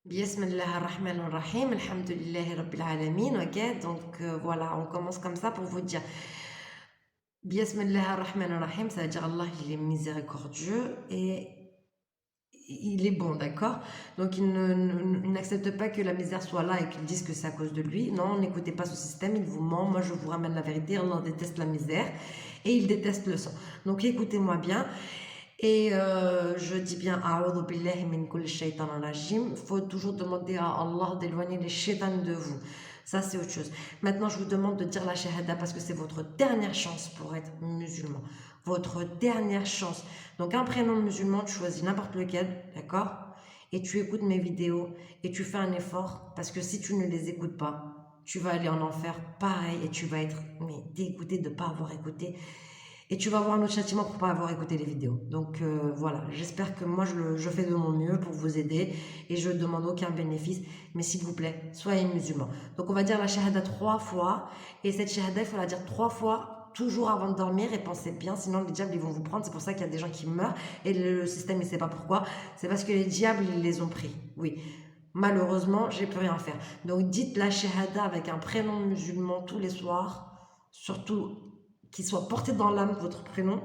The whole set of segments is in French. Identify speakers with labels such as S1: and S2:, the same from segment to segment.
S1: Bismillah ar-Rahman ar-Rahim, Alhamdulillahi Rabbil Alamin, ok, donc voilà, on commence comme ça pour vous dire Bismillah ar-Rahman ar-Rahim, ça veut dire Allah il est miséricordieux et il est bon, d'accord. Donc il n'accepte pas que la misère soit là et qu'ils disent que c'est à cause de lui. Non, n'écoutez pas ce système, il vous ment, moi je vous ramène la vérité, Allah déteste la misère et il déteste le sang. Donc écoutez-moi bien. Et je dis bien, A'udhu billahi min kulli shaytan rajim. Il faut toujours demander à Allah d'éloigner les shaytans de vous. Ça, c'est autre chose. Maintenant, je vous demande de dire la shahada parce que c'est votre dernière chance pour être musulman. Votre dernière chance. Donc, un prénom musulman, tu choisis n'importe lequel, d'accord? Et tu écoutes mes vidéos et tu fais un effort parce que si tu ne les écoutes pas, tu vas aller en enfer pareil et tu vas être dégoûté de ne pas avoir écouté et tu vas avoir un autre châtiment pour ne pas avoir écouté les vidéos. Donc voilà, j'espère que moi je fais de mon mieux pour vous aider et je ne demande aucun bénéfice, mais s'il vous plaît, soyez musulmans. Donc on va dire la shahada 3 fois et cette shahada, il faut la dire 3 fois toujours avant de dormir et pensez bien, sinon les diables ils vont vous prendre. C'est pour ça qu'il y a des gens qui meurent et le système il ne sait pas pourquoi. C'est parce que les diables ils les ont pris. Oui. Malheureusement, j'ai plus rien faire. Donc dites la shahada avec un prénom musulman tous les soirs, surtout qu'il soit porté dans l'âme votre prénom.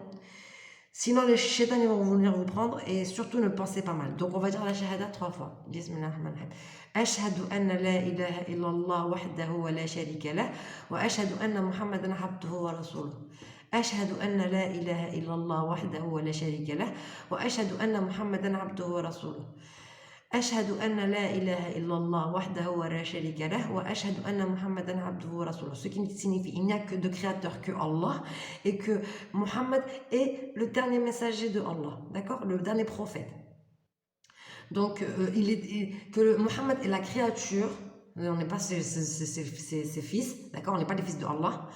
S1: Sinon, les chétans ils vont venir vous prendre et surtout ne pensez pas mal. Donc, on va dire la shahada 3 fois. Bismillahirrahmanirrahim. Ashhadu anna la ilaha illallah wahdahu wa la sharika lah wa ashhadu anna Muhammadan abduhu wa rasuluh. أشهد أن لا إله إلا الله وحده ولا شريك له وأشهد أن محمدا عبده ورسوله أشهد أن لا إله إلا الله وحده ولا شريك له وأشهد أن محمدا عبده ورسوله. Ce qui signifie il n'y a que de créateur que Allah et que Muhammad est le dernier messager de Allah, d'accord, le dernier prophète. Donc que Muhammad est la créature, on n'est pas ses fils, d'accord, on n'est pas les fils de Allah.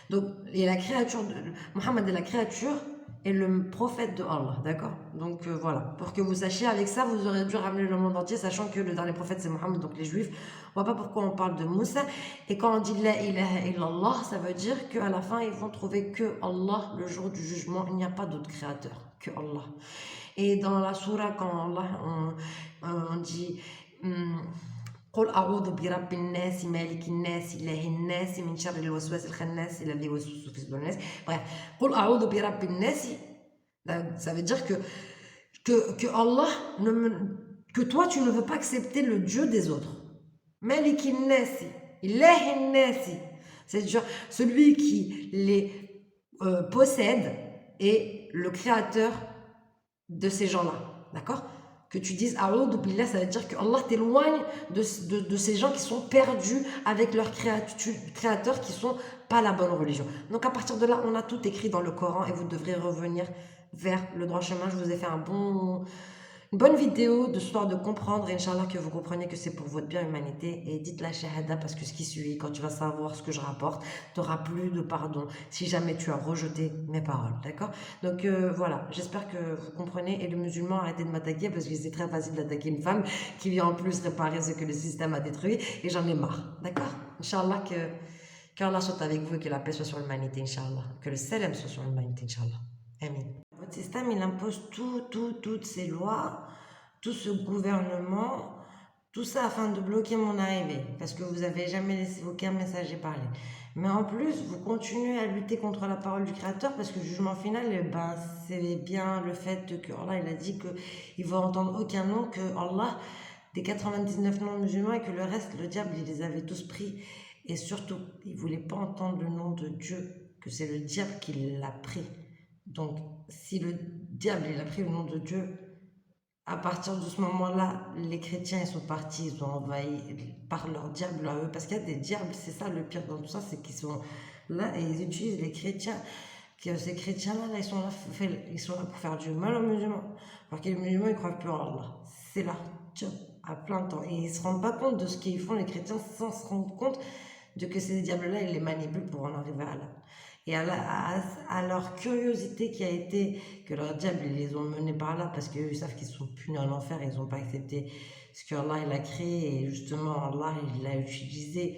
S1: Donc il est la créature Muhammad est la créature et le prophète de Allah, d'accord. Donc voilà, pour que vous sachiez, avec ça vous aurez dû ramener le monde entier, sachant que le dernier prophète c'est Mohammed, donc les juifs. On voit pas pourquoi on parle de Moussa. Et quand on dit la ilaha illallah, ça veut dire qu'à la fin ils vont trouver que Allah le jour du jugement, il n'y a pas d'autre créateur que Allah. Et dans la sourate, quand Allah on dit قل أعوذ برب الناس مالك الناس إله الناس من شر الوسواس الخناس الذي يوسوس في صدور الناس. Bref, قل أعوذ برب الناس, ça veut dire que Allah que toi tu ne veux pas accepter le Dieu des autres. مالك الناس إله الناس, c'est-à-dire celui qui les possède et le créateur de ces gens-là, d'accord. Que tu dises A'oudou billah, ça veut dire que Allah t'éloigne de ces gens qui sont perdus avec leurs créateurs qui sont pas la bonne religion. Donc à partir de là, on a tout écrit dans le Coran et vous devrez revenir vers le droit chemin. Je vous ai fait une bonne vidéo de histoire de comprendre, Inch'Allah, que vous compreniez que c'est pour votre bien humanité. Et dites la shahada parce que ce qui suit, quand tu vas savoir ce que je rapporte, tu n'auras plus de pardon si jamais tu as rejeté mes paroles, d'accord. Donc voilà, j'espère que vous comprenez. Et le musulman, arrêtez de m'attaquer parce que c'est très facile d'attaquer une femme qui vient en plus réparer ce que le système a détruit. Et j'en ai marre, d'accord. Inch'Allah qu'Allah soit avec vous et que la paix soit sur l'humanité, Inch'Allah. Que le salam soit sur l'humanité, Inch'Allah. Amen. Votre système, il impose toutes ces lois, tout ce gouvernement, tout ça afin de bloquer mon arrivée, parce que vous n'avez jamais laissé aucun messager parler. Mais en plus, vous continuez à lutter contre la parole du Créateur, parce que le jugement final, ben, c'est bien le fait que Allah, il a dit qu'il ne va entendre aucun nom, que Allah, des 99 noms musulmans, et que le reste, le diable, il les avait tous pris. Et surtout, il ne voulait pas entendre le nom de Dieu, que c'est le diable qui l'a pris. Donc, si le diable il a pris le nom de Dieu, à partir de ce moment-là, les chrétiens ils sont partis, ils sont envahis par leur diable à eux. Parce qu'il y a des diables, c'est ça le pire dans tout ça, c'est qu'ils sont là et ils utilisent les chrétiens. Ces chrétiens-là, ils sont là pour faire du mal aux musulmans. Parce que les musulmans, ils croient plus en Allah. C'est leur job à plein temps. Et ils ne se rendent pas compte de ce qu'ils font, les chrétiens, sans se rendre compte de que ces diables-là, ils les manipulent pour en arriver à là. Et à leur curiosité qui a été que leur diable, ils les ont menés par là parce qu'ils savent qu'ils sont punis en enfer, ils n'ont pas accepté ce que Allah il a créé et justement Allah il l'a utilisé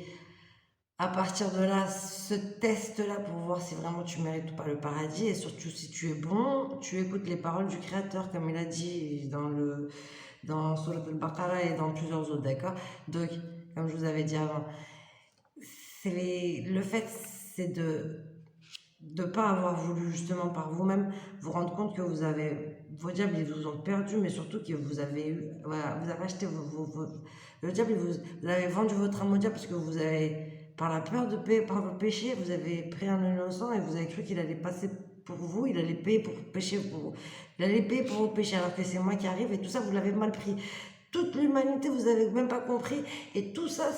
S1: à partir de là, ce test-là pour voir si vraiment tu mérites ou pas le paradis et surtout si tu es bon, tu écoutes les paroles du Créateur comme il a dit dans dans Surat al-Baqarah et dans plusieurs autres, d'accord? Donc, comme je vous avais dit avant, le fait, c'est de ne pas avoir voulu justement par vous-même vous rendre compte que vos diables, ils vous ont perdu, mais surtout que vous avez eu, voilà, vous avez acheté le diable, vous avez vendu votre âme au diable parce que vous avez, par la peur de payer, par vos péchés, vous avez pris un innocent et vous avez cru qu'il allait passer pour vous, il allait payer pour pécher pour vous. Il allait payer pour vos péchés alors que c'est moi qui arrive et tout ça, vous l'avez mal pris. Toute l'humanité, vous n'avez même pas compris. Et tout ça,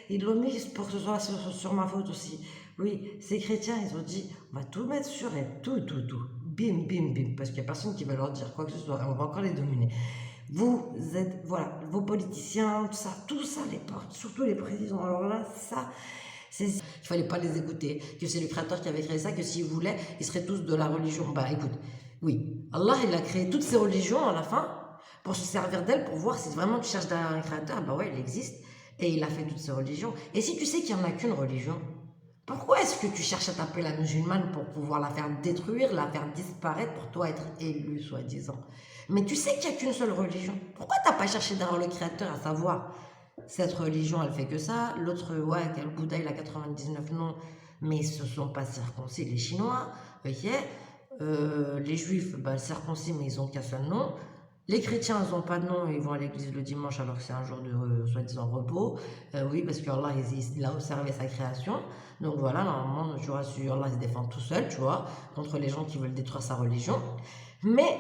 S1: ils l'ont mis pour que ce soit sur ma faute aussi. Oui, ces chrétiens, ils ont dit, on va tout mettre sur elle, tout. Bim, bim, bim. Parce qu'il n'y a personne qui va leur dire quoi que ce soit. On va encore les dominer. Vous êtes, voilà, vos politiciens, tout ça les porte, surtout les présidents. Alors là, ça, il fallait pas les écouter, que c'est le créateur qui avait créé ça, que s'il voulait, ils seraient tous de la religion. Bah écoute, oui, Allah, il a créé toutes ces religions à la fin, pour se servir d'elles, pour voir si vraiment tu cherches un créateur, bah ouais, il existe, et il a fait toutes ces religions. Et si tu sais qu'il n'y en a qu'une religion, pourquoi est-ce que tu cherches à taper la musulmane pour pouvoir la faire détruire, la faire disparaître, pour toi être élu, soi-disant? Mais tu sais qu'il n'y a qu'une seule religion. Pourquoi t'as pas cherché derrière le créateur à savoir cette religion, elle fait que ça, l'autre, ouais, le Bouddha, il a 99 noms, mais ils se sont pas circoncis, les Chinois, ok, les Juifs, bah, circoncis, mais ils ont qu'un seul nom. Les chrétiens, ils n'ont pas de nom, ils vont à l'église le dimanche alors que c'est un jour de soi-disant repos. Oui, parce qu'Allah, il a observé sa création. Donc voilà, normalement, tu vois, Allah, il se défend tout seul, tu vois, contre les gens qui veulent détruire sa religion. Mais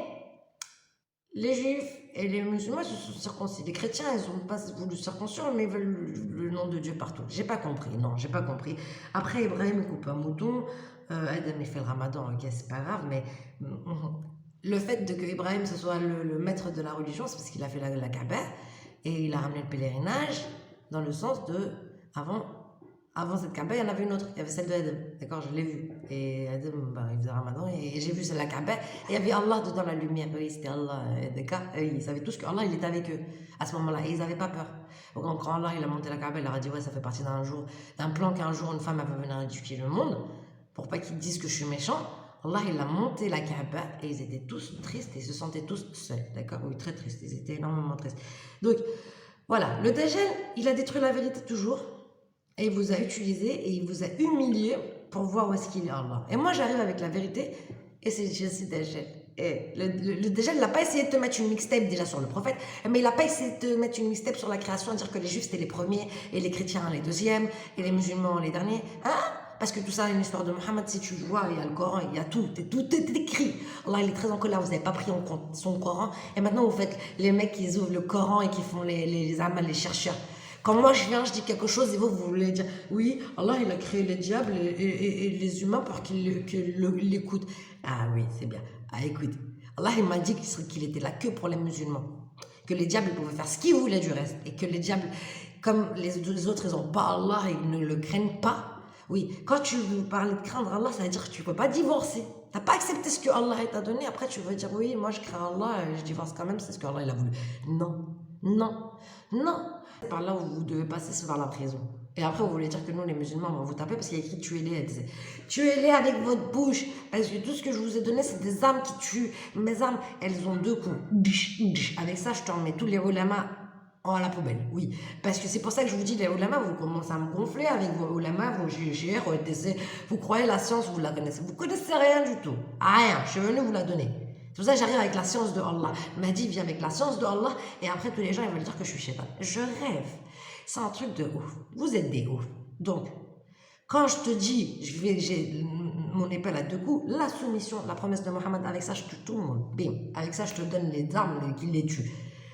S1: les juifs et les musulmans se sont circoncis. Les chrétiens, ils n'ont pas voulu circoncire, mais ils veulent le nom de Dieu partout. J'ai pas compris, non, j'ai pas compris. Après, Ibrahim coupe un mouton, Adam il fait le ramadan, ok, c'est pas grave, mais le fait de que Ibrahim ce soit le maître de la religion, c'est parce qu'il a fait la Kaaba et il a ramené le pèlerinage dans le sens de avant cette Kaaba, il y en avait une autre, il y avait celle de Adam, d'accord, je l'ai vue. Et Adam, bah, il faisait Ramadan et j'ai vu c'est la Kaaba et il y avait Allah dedans, la lumière. Oui, c'était Allah, d'accord, ils savaient tous que Allah il était avec eux à ce moment-là et ils n'avaient pas peur. Donc quand Allah il a monté la Kaaba, il leur a dit ouais, ça fait partie d'un plan qu'un jour une femme va venir éduquer le monde pour pas qu'ils disent que je suis méchant. Allah, il a monté la Kaaba et ils étaient tous tristes et ils se sentaient tous seuls, d'accord? Oui, très tristes, ils étaient énormément tristes. Donc, voilà, le Dajjal, il a détruit la vérité toujours et il vous a utilisé et il vous a humilié pour voir où est-ce qu'il est Allah. Et moi, j'arrive avec la vérité et c'est Dajjal. Et le Dajjal, il n'a pas essayé de te mettre une mixtape déjà sur le prophète, mais il n'a pas essayé de te mettre une mixtape sur la création, dire que les juifs c'était les premiers et les chrétiens les deuxièmes et les musulmans les derniers. Hein? Parce que tout ça, une histoire de Mohammed, si tu vois, il y a le Coran, il y a tout est écrit. Allah, il est très en colère, vous n'avez pas pris en compte son Coran. Et maintenant, vous faites les mecs qui ouvrent le Coran et qui font les amal, les chercheurs. Quand moi je viens, je dis quelque chose et vous voulez dire, oui, Allah, il a créé les diables et les humains pour qu'ils l'écoutent. Ah oui, c'est bien. Ah écoute, Allah, il m'a dit qu'il était là que pour les musulmans. Que les diables pouvaient faire ce qu'ils voulaient du reste. Et que les diables, comme les autres, ils n'ont pas Allah, ils ne le craignent pas. Oui, quand tu veux parler de craindre Allah, ça veut dire que tu ne peux pas divorcer. Tu n'as pas accepté ce que Allah t'a donné. Après, tu veux dire, oui, moi je crains Allah, je divorce quand même, c'est ce que Allah il a voulu. Non, non, non. Par là où vous devez passer, c'est vers la prison. Et après, vous voulez dire que nous, les musulmans, on va vous taper parce qu'il y a écrit tuez-les. Tuez-les avec votre bouche. Parce que tout ce que je vous ai donné, c'est des armes qui tuent. Mes armes, elles ont deux coups. Avec ça, je t'en mets tous les ulamas à la poubelle, oui. Parce que c'est pour ça que je vous dis, les ulamas, vous commencez à me gonfler avec vos ulamas, vos GGR, vos ETC. Vous croyez la science, vous la connaissez. Vous connaissez rien du tout. Rien. Je suis venu vous la donner. C'est pour ça que j'arrive avec la science de Allah. Il m'a dit, viens avec la science de Allah. Et après, tous les gens, ils veulent dire que je suis shaitan. Je rêve. C'est un truc de ouf. Vous êtes des ouf. Donc, quand je te dis, j'ai mon épée à deux coups, la soumission, la promesse de Mohammed, avec ça, je tue tout le monde. Bim. Avec ça, je te donne les armes qui les tuent.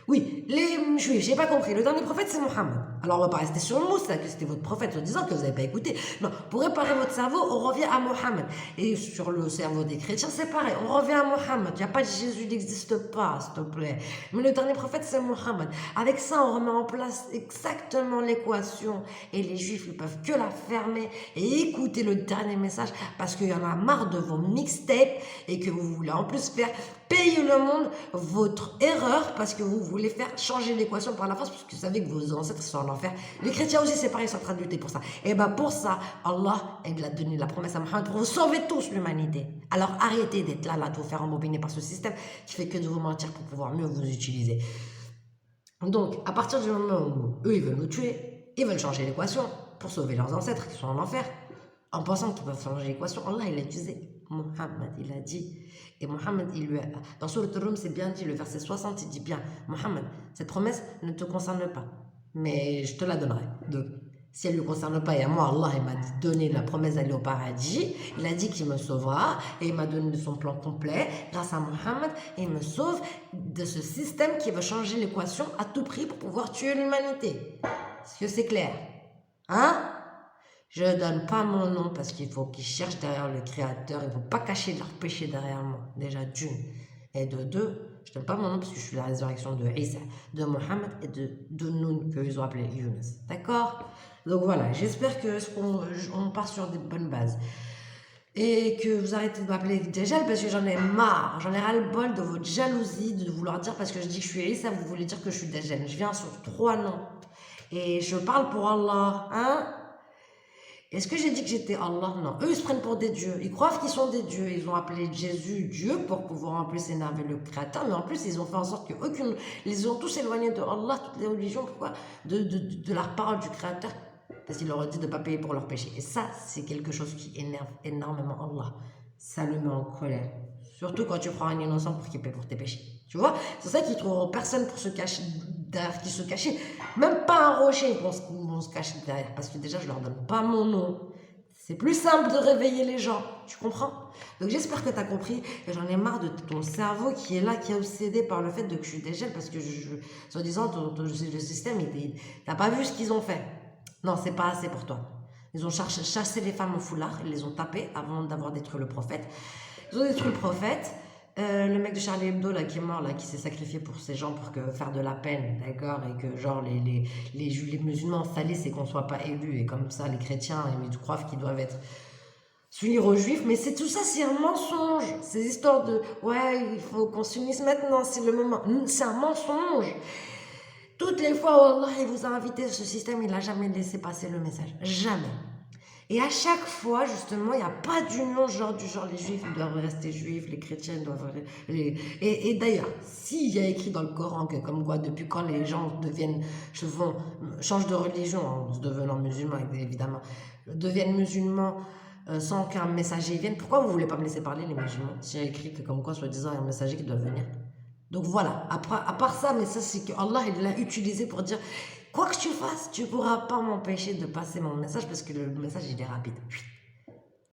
S1: Oui, les juifs, j'ai pas compris. Le dernier prophète, c'est Mohammed. Alors, on va pas rester sur le mot, c'est que c'était votre prophète, en disant que vous n'avez pas écouté. Non, pour réparer votre cerveau, on revient à Mohammed. Et sur le cerveau des chrétiens, c'est pareil. On revient à Mohammed. Il n'y a pas de Jésus, n'existe pas, s'il te plaît. Mais le dernier prophète, c'est Mohammed. Avec ça, on remet en place exactement l'équation. Et les juifs, ils peuvent que la fermer et écouter le dernier message parce qu'il y en a marre de vos mixtapes et que vous voulez en plus faire payer le monde votre erreur parce que vous voulez faire changer l'équation par la force parce que vous savez que vos ancêtres sont en enfer. Les chrétiens aussi, c'est pareil, ils sont en train de lutter pour ça. Et bien pour ça, Allah, il a donné la promesse à Mohammed pour vous sauver tous l'humanité. Alors arrêtez d'être là, de vous faire embobiner par ce système qui fait que de vous mentir pour pouvoir mieux vous utiliser. Donc, à partir du moment où eux, ils veulent nous tuer, ils veulent changer l'équation pour sauver leurs ancêtres qui sont en enfer, en pensant qu'ils peuvent changer l'équation, Allah, il a utilisé Mohammed, il a dit. Et Mohammed, il lui a, dans Sourate Rum, c'est bien dit, le verset 60, il dit bien, Mohammed, cette promesse ne te concerne pas, mais je te la donnerai. Donc, si elle ne le concerne pas, et à moi, Allah, il m'a donné la promesse d'aller au paradis, il a dit qu'il me sauvera, et il m'a donné son plan complet, grâce à Mohammed, et il me sauve de ce système qui veut changer l'équation à tout prix pour pouvoir tuer l'humanité. Est-ce que c'est clair? Hein? Je ne donne pas mon nom parce qu'il faut qu'ils cherchent derrière le Créateur. Il ne faut pas cacher leur péché derrière moi. Déjà d'une. Et de deux, je ne donne pas mon nom parce que je suis la résurrection de Isa, de Mohammed et de Noun, qu'ils ont appelé Younes. D'accord? Donc voilà, j'espère qu'on part sur des bonnes bases. Et que vous arrêtez de m'appeler Dajjal parce que j'en ai marre. J'en ai ras-le-bol de votre jalousie, de vouloir dire parce que je dis que je suis Isa, vous voulez dire que je suis Dajjal. Je viens sur 3 noms. Et je parle pour Allah. Hein? Est-ce que j'ai dit que j'étais Allah? Non. Eux, ils se prennent pour des dieux. Ils croient qu'ils sont des dieux. Ils ont appelé Jésus Dieu pour pouvoir en plus énerver le Créateur. Mais en plus, ils ont fait en sorte qu'aucune... Ils ont tous éloigné de Allah, toutes les religions. Pourquoi? De la parole du Créateur. Parce qu'il leur a dit de ne pas payer pour leurs péchés. Et ça, c'est quelque chose qui énerve énormément Allah. Ça le met en colère. Surtout quand tu prends un innocent pour qu'il paye pour tes péchés. Tu vois? C'est ça qu'ils trouveront personne pour se cacher derrière, qui se cachait. Même pas un rocher vont se cacher derrière. Parce que déjà, je leur donne pas mon nom. C'est plus simple de réveiller les gens. Tu comprends? Donc j'espère que tu as compris. Et j'en ai marre de ton cerveau qui est là, qui est obsédé par le fait de que je suis dégel. Parce que, soi-disant, le système, t'as pas vu ce qu'ils ont fait. Non, c'est pas assez pour toi. Ils ont chassé les femmes au foulard. Ils les ont tapées avant d'avoir détruit le prophète. Ils ont détruit le prophète. Le mec de Charlie Hebdo là, qui est mort, là, qui s'est sacrifié pour ces gens pour faire de la peine, d'accord, et que genre les musulmans salés, c'est qu'on soit pas élus, et comme ça les chrétiens ils croient qu'ils doivent être s'unir aux juifs, mais c'est tout ça, c'est un mensonge. Ces histoires de ouais, il faut qu'on s'unisse maintenant, c'est le moment, c'est un mensonge. Toutes les fois où Allah il vous a invité, ce système il n'a jamais laissé passer le message, jamais. Et à chaque fois, justement, il n'y a pas d'union genre les juifs doivent rester juifs, les chrétiens doivent... Et d'ailleurs, s'il y a écrit dans le Coran que comme quoi, depuis quand les gens changent de religion, en se devenant musulmans, évidemment, deviennent musulmans sans qu'un messager vienne, pourquoi vous ne voulez pas me laisser parler, les musulmans? S'il y a écrit que comme quoi, soi-disant, il y a un messager qui doit venir. Donc voilà, à part ça, mais ça c'est que Allah il l'a utilisé pour dire... Quoi que tu fasses, tu ne pourras pas m'empêcher de passer mon message parce que le message il est rapide.